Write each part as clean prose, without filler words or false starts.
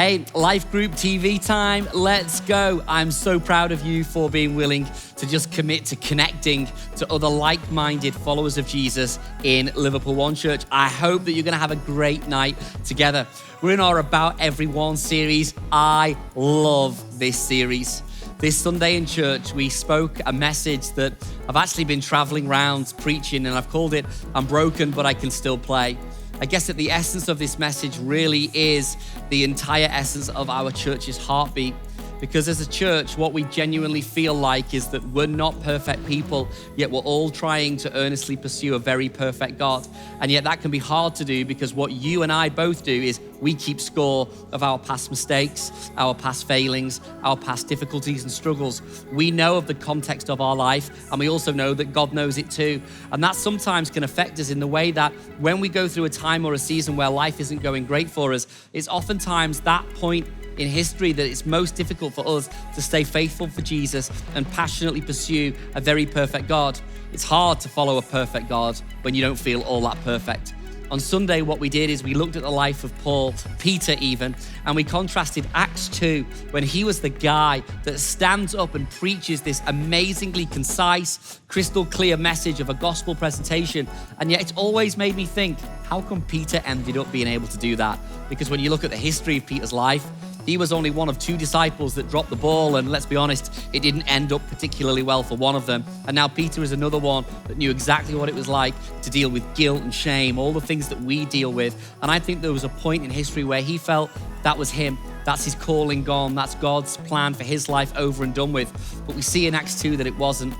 Hey, Life Group TV time, let's go. I'm so proud of you for being willing to just commit to connecting to other like-minded followers of Jesus in Liverpool One Church. I hope that you're gonna have a great night together. We're in our About Everyone series. I love this series. This Sunday in church, we spoke a message that I've actually been traveling around preaching, and I've called it, I'm broken, but I can still play. I guess that the essence of this message really is the entire essence of our church's heartbeat. Because as a church, what we genuinely feel like is that we're not perfect people, yet we're all trying to earnestly pursue a very perfect God. And yet that can be hard to do because what you and I both do is we keep score of our past mistakes, our past failings, our past difficulties and struggles. We know of the context of our life, and we also know that God knows it too. And that sometimes can affect us in the way that when we go through a time or a season where life isn't going great for us, it's oftentimes that point in history that it's most difficult for us to stay faithful for Jesus and passionately pursue a very perfect God. It's hard to follow a perfect God when you don't feel all that perfect. On Sunday, what we did is we looked at the life of Paul, Peter even, and we contrasted Acts 2 when he was the guy that stands up and preaches this amazingly concise, crystal clear message of a gospel presentation. And yet it's always made me think, how come Peter ended up being able to do that? Because when you look at the history of Peter's life, he was only one of two disciples that dropped the ball, and let's be honest, it didn't end up particularly well for one of them. And now Peter is another one that knew exactly what it was like to deal with guilt and shame, all the things that we deal with. And I think there was a point in history where he felt that was him. That's his calling gone. That's God's plan for his life over and done with. But we see in Acts 2 that it wasn't.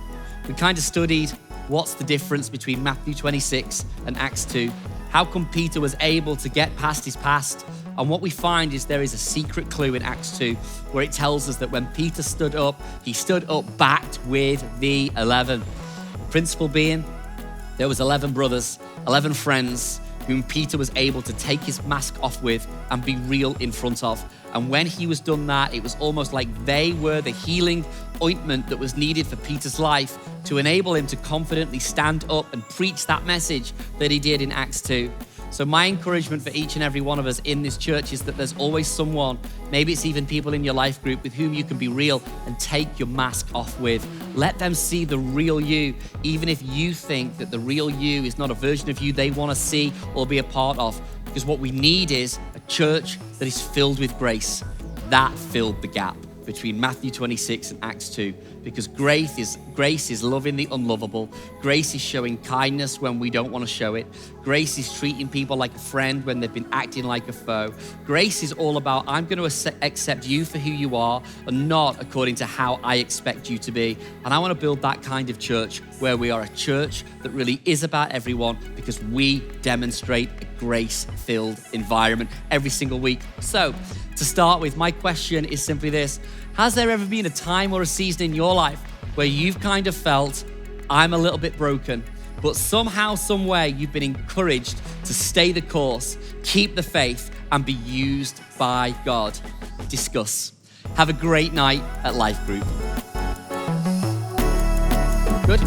We kind of studied what's the difference between Matthew 26 and Acts 2. How come Peter was able to get past his past? And what we find is there is a secret clue in Acts 2 where it tells us that when Peter stood up, he stood up backed with the 11. Principle being, there was 11 brothers, 11 friends whom Peter was able to take his mask off with and be real in front of. And when he was done that, it was almost like they were the healing ointment that was needed for Peter's life to enable him to confidently stand up and preach that message that he did in Acts 2. So my encouragement for each and every one of us in this church is that there's always someone, maybe it's even people in your life group with whom you can be real and take your mask off with. Let them see the real you, even if you think that the real you is not a version of you they want to see or be a part of. Because what we need is a church that is filled with grace. That filled the gap between Matthew 26 and Acts 2. Because grace is loving the unlovable. Grace is showing kindness when we don't want to show it. Grace is treating people like a friend when they've been acting like a foe. Grace is all about, I'm going to accept you for who you are and not according to how I expect you to be. And I want to build that kind of church where we are a church that really is about everyone because we demonstrate a grace-filled environment every single week. So, to start with, my question is simply this. Has there ever been a time or a season in your life where you've kind of felt, I'm a little bit broken, but somehow, some way, you've been encouraged to stay the course, keep the faith, and be used by God? Discuss. Have a great night at Life Group. Good?